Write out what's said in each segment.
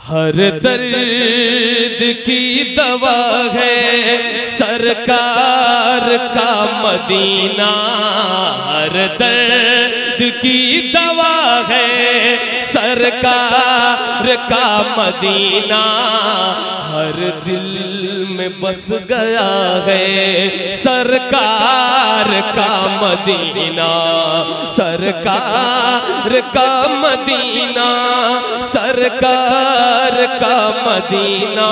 हर दर्द की दवा है सरकार का मदीना, हर दर्द की दवा है सरकार का मदीना, हर दिल में बस गया है सरकार का मदीना, सरकार का मदीना, सरकार का मदीना,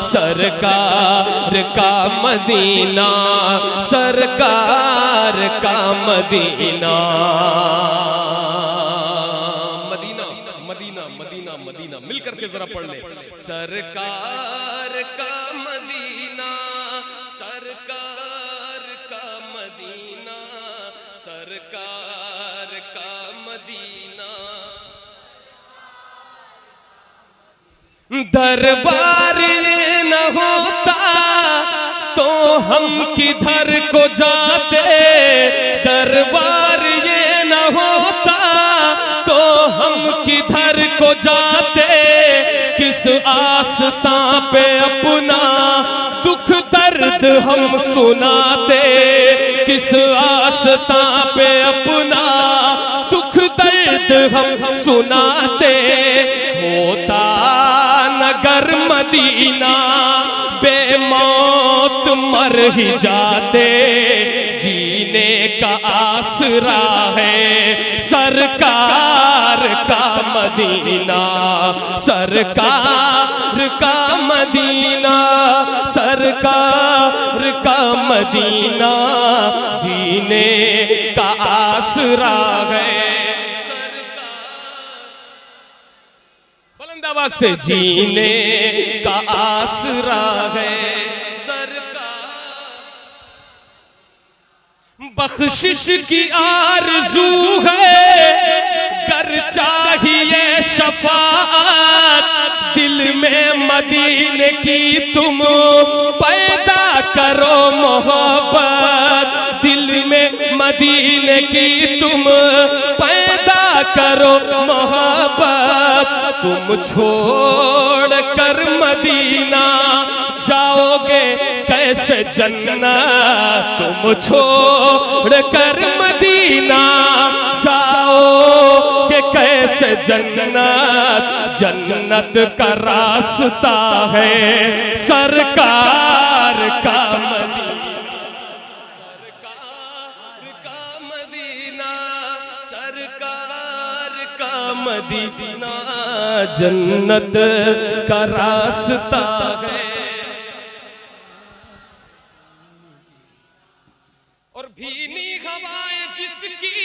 सरकार का मदीना, सरकार का Medina. Medina Medina Medina Medina मिलकर के जरा पढ़ ले। सरकार का मदीना, सरकार का मदीना, सरकार का मदीना। दरबार ये न होता तो हम किधर को जाते, दरबार ये न होता तो हम किधर को जाते, किस आस्था पे अपना दुख दर्द हम सुनाते, किस आस्था पे अपना दुख दर्द हम सुनाते। होता नगर मदीना बेमौत मर ही जाते, जीने का आसरा है सरकार का मदीना, सरकार का मदीना, सरकार का मदीना, जीने का आसरा है बुलंद से, जीने का आसरा है सरकार। बख्शिश की आरज़ू है कर चाहिए शफाअत, दिल में मदीने की तुम पैदा करो मोहब्बत, दिल में मदीने की तुम पैदा करो मोहब्बत। तुम छोड़ कर मदीना जाओगे कैसे जन्नत, तुम छोड़ कर मदीना जाओगे कैसे जन्नत, जन्नत का रास्ता है सरकार का मदीना, सरकार का मदीना, सरकार का मदीना, जन्नत का रास्ता है। और भीनी हवाएं जिसकी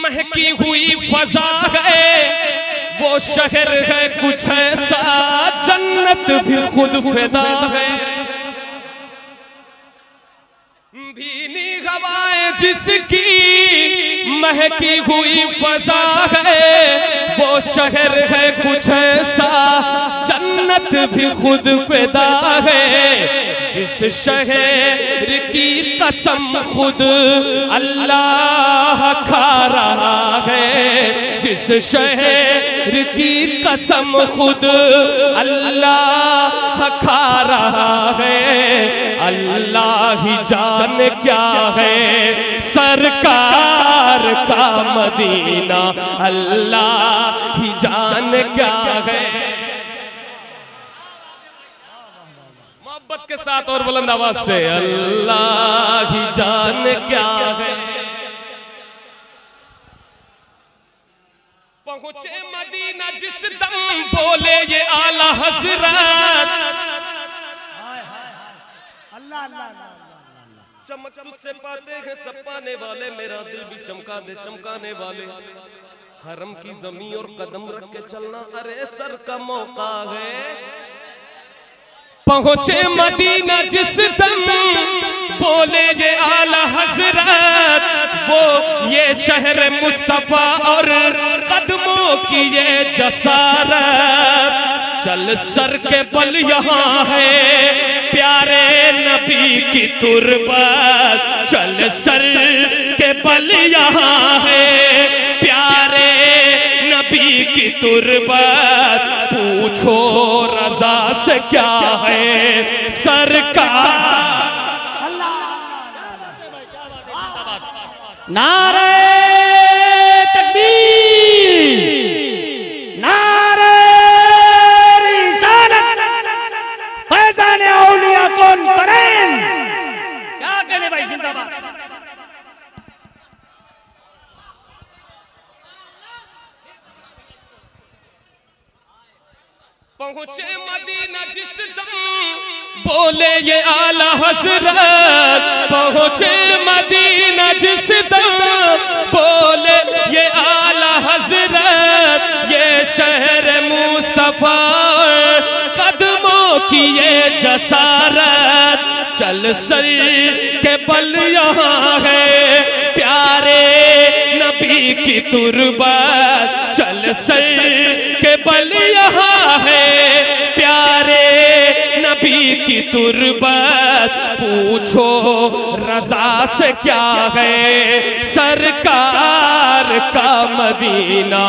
महकी हुई फजा है, वो शहर है कुछ ऐसा जन्नत भी खुद फिदा है। भीनी हवाएं जिसकी महकी हुई फजा है, वो शहर है कुछ ऐसा जन्नत भी खुद फिदा है। जिस शहर की कसम खुद अल्लाह खा रहा है, जिस शहर की कसम खुद अल्लाह खा रहा है, अल्लाह ही जान क्या है सरकार का मदीना, अल्लाह ही जान क्या है। मोहब्बत के साथ और बुलंद आवाज से, अल्लाह ही जान क्या है। पहुंचे मदीना जिस दम बोले ये आला हजरत, अल्लाह अल्लाह चमक तुझसे पाते हैं सब पाने वाले, मेरा दिल भी चमका दे चमकाने वाले। हरम की जमीन और कदम रख के चलना अरे सर का मौका है। पहुंचे मदीना जिस दम बोले ये आला हजरत, वो ये शहर मुस्तफा और कदमों की ये जसारत। चल सर के बल यहाँ है प्यारे नबी की तुरबत, चल सर के बल यहाँ है प्यारे नबी की तुरबत, पूछो रजा से क्या है सरकार। नारे तकबीर, नारे रिसालत, फैज़ान औलिया कॉन्फ्रेंस। क्या कहने भाई, जिंदाबाद। पहुंचे मदीना जिस दम, बोले ये आला हजरत। पहुंचे मदीना जिस दम, बोले ये आला हजरत। ये शहर मुस्तफा, कदमों की ये जसारत। चल सर के बल यहाँ है, प्यारे नबी की तुरबत। चल सर के बल यहाँ है, प्यारे नबी की तुरबत। पूछो रजा से क्या है सरकार का मदीना,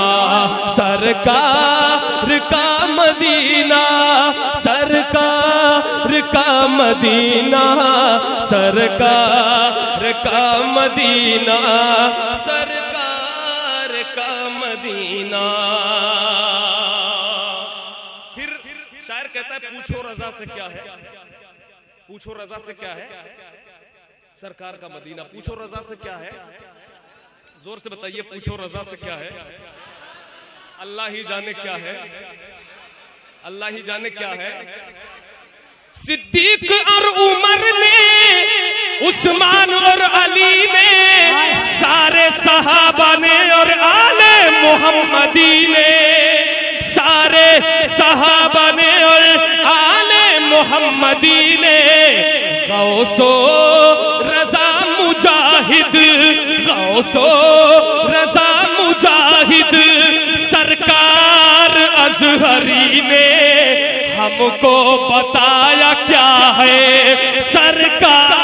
सरकार का मदीना, सरकार का मदीना, सरकार का मदीना, सरकार का मदीना। फिर शायर कहता है पूछो रजा से क्या है, पूछो रजा से क्या है सरकार का मदीना। पूछो रजा से क्या है, जोर से बताइए, पूछो रजा से क्या है। अल्लाह ही जाने क्या है, अल्लाह ही जाने क्या है। सिद्दीक और उमर ने, उस्मान और अली ने, सारे सहाबा ने और आले मोहम्मदी ने, सारे सहाबा ने और आले मोहम्मदी ने। गौसो रजा मुजाहिद, गौसो रजा मुजाहिद, सरकार अजहरी ने हमको बताया क्या है सरकार।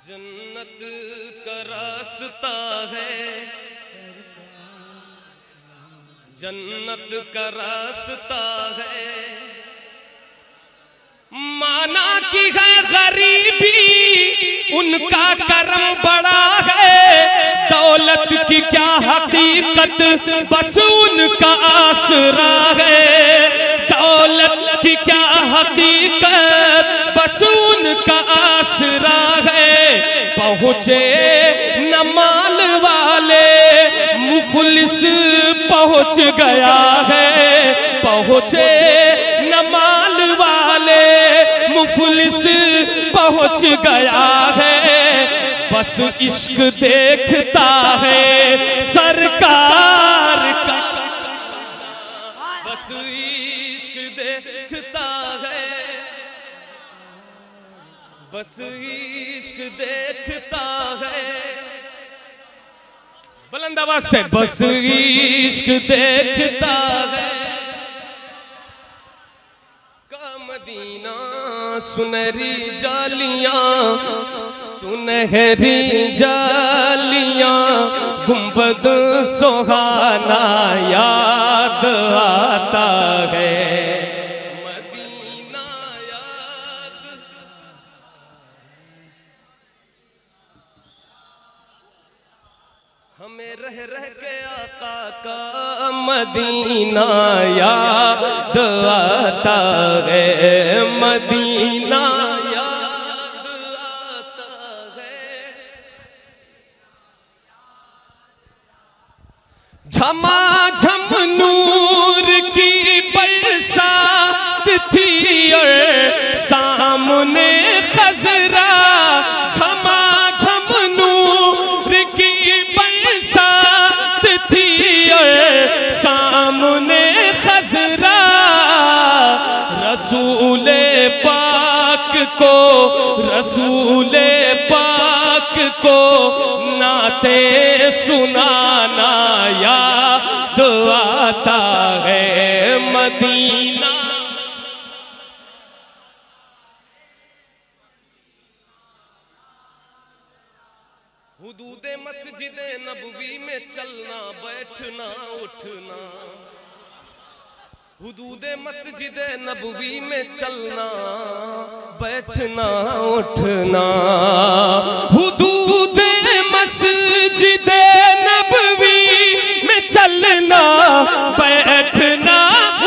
जन्नत का रास्ता है, जन्नत का रास्ता है। माना कि है गरीबी, उनका करम बड़ा है। दौलत की क्या हकीकत, बस उनका आसरा है। दौलत की क्या हकीकत, बस उनका आसरा है। पहुँचे न माल वाले, मुफलिस पहुँच गया है। पहुँचे न माल वाले, मुफलिस पहुँच गया है। बस इश्क देखता है सरकार का, बस इश्क देखता है, बस इश्क देखता है। बुलंद आवाज से, बस इश्क देखता है का मदीना। सुनहरी जालियां, सुनहरी जालियां, गुंबद सुहाना याद आता है। मदीना याद, हमें रह रह के आका का मदीना याद आता है। मदीना याद आता है। झमाझम नूर की बरसात थी और सामने खजरा। झमाझम नूर की बरसात थी और को रसूले पाक को नाते सुनाना याद आता है मदीना। हुदूदे मस्जिदे नबवी में चलना बैठना उठना, हुदूदे मस्जिदे नबवी में चलना बैठना उठना, हुदूदे मस्जिदे नबवी में चलना बैठना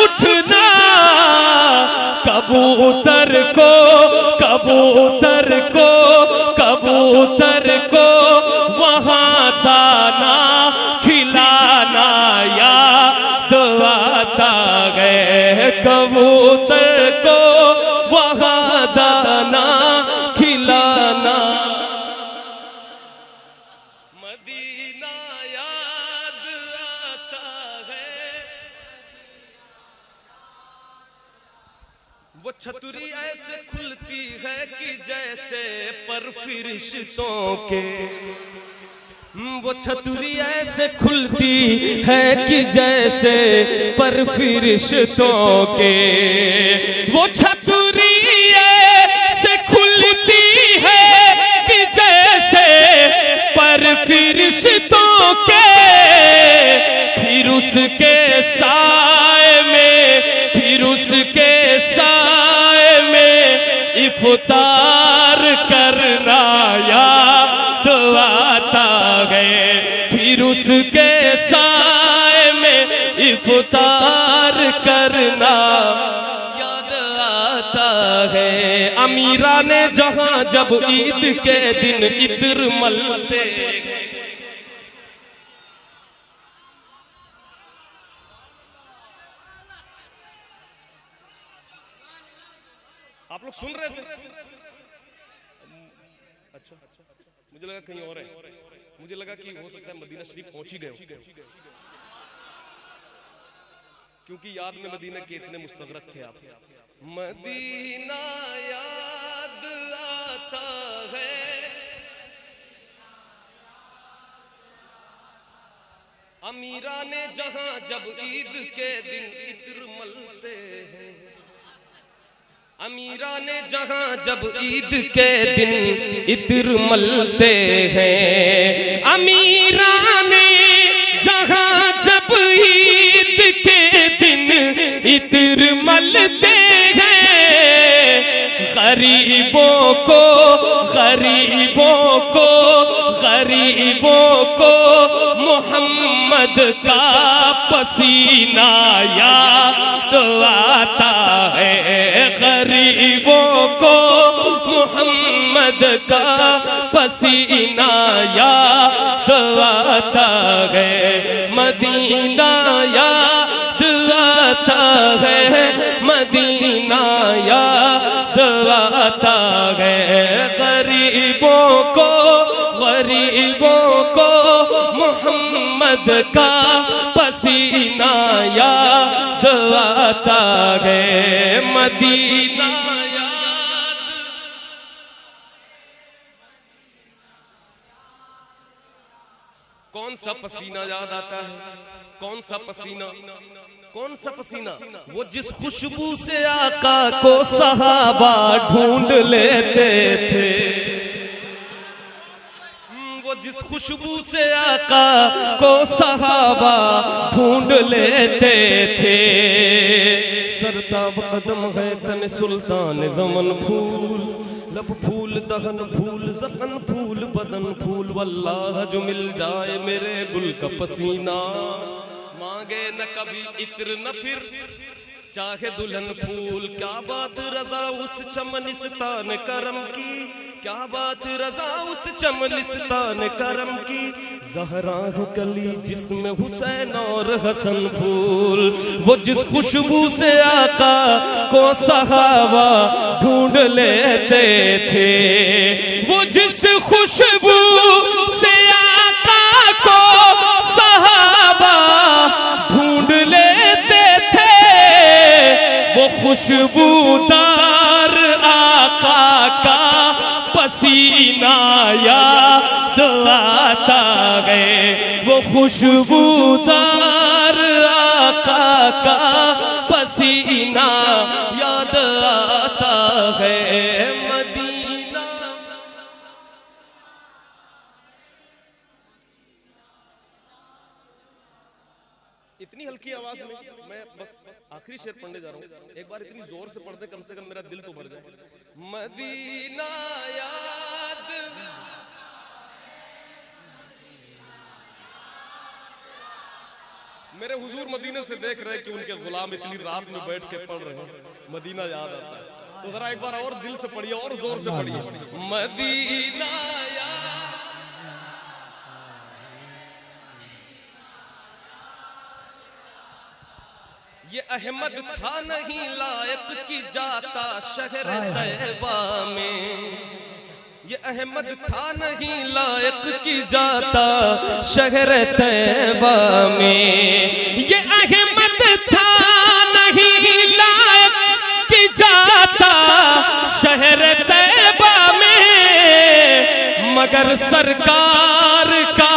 उठना, कबूतर को कबूतर को कबूतर को वहाँ दाना खिलाना याद आता है, कबूतर को वहाँ दाना खिलाना, मदीना याद आता है। वो छतरी ऐसे खुलती है कि जैसे पर फरिश्तों के, वो छतरी ऐसे खुलती है कि जैसे पर फरिश्तों के, वो छतरी ऐसे खुलती है कि जैसे पर फरिश्तों के, फिर उसके साए में फिर उसके साए में इफ्तार करना याद आता है, फिर उसके साए में इफ्तार करना याद आता है। अमीरा ने जहां जब ईद के दिन इत्र मलते, आप लोग सुन रहे थे? अच्छा, मुझे लगा कहीं और है, मुझे लगा कि हो सकता है मदीना शरीफ पहुंच ही गए, क्योंकि याद में मदीना के इतने मुस्तगरक थे आप। मदीना याद आता है, अमीरा ने जहां जब ईद के दिन इत्र मलते हैं, अमीरा ने जहां जब ईद के दिन इत्र मलते हैं, अमीरा ने जहां जब ईद के दिन इत्र मलते हैं, गरीबों को गरीबों को गरीबों को मोहम्मद का पसीना याद आता है, गरीबों को मोहम्मद का पसीना याद आता है, मदीना याद आता है, मदीना याद आता है, गरीबों को मोहम्मद का पसीना याद आता है, मदीना याद। कौन सा पसीना याद आता है? कौन सा पसीना? कौन सा पसीना? वो जिस खुशबू से आका को सहाबा ढूंढ लेते थे, वो जिस खुशबू से आका को सहाबा ढूंढ लेते थे, सरताब कदम है तन सुल्तान ज़मन फूल, लब फूल दहन फूल ज़हन फूल बदन फूल, वल्लाह जो मिल जाए मेरे गुल का पसीना, मांगे न कभी इत्र न फिर चाहे दुल्हन फूल। क्या बात रजा उस चमनिस्तान करम की, क्या बात रजा उस चमनिस्तान करम की, ज़हरा है कली जिसमें हुसैन और हसन फूल, वो जिस खुशबू से आका को सहाबा ढूंढ लेते थे, वो जिस खुशबू से आका को सहाबा ढूंढ लेते थे, वो खुशबूदार आका आका का पसीना याद आता है, वो खुशबूदार आका का पसीना याद आता है। मदीना इतनी हल्की आवाज में मैं बस आखिरी शेर पढ़ने जा रहा हूँ। एक बार इतनी जोर से पढ़ दे कम से कम मेरा दिल तो भर जाए। मदीना याद मेरे हुजूर मदीने से देख रहे कि उनके गुलाम इतनी रात में बैठ के पढ़ रहे हैं, मदीना याद आता है। तो जरा एक बार और दिल से पढ़िए और जोर से पढ़िए। मदीना याद ये अहमद था नहीं लायक की जाता शहर तैयबा में, ये अहमद था नहीं लायक की जाता शहर तैयबा में, ये अहमद था नहीं लायक की जाता शहर तैयबा में, मगर सरकार का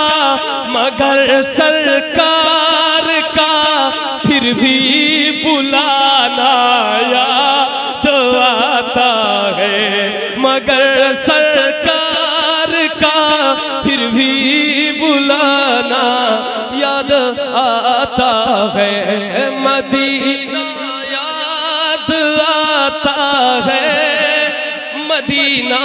फिर भी बुलाना याद आता है, मगर सरकार का फिर भी बुलाना याद आता है। मदीना याद आता है, मदीना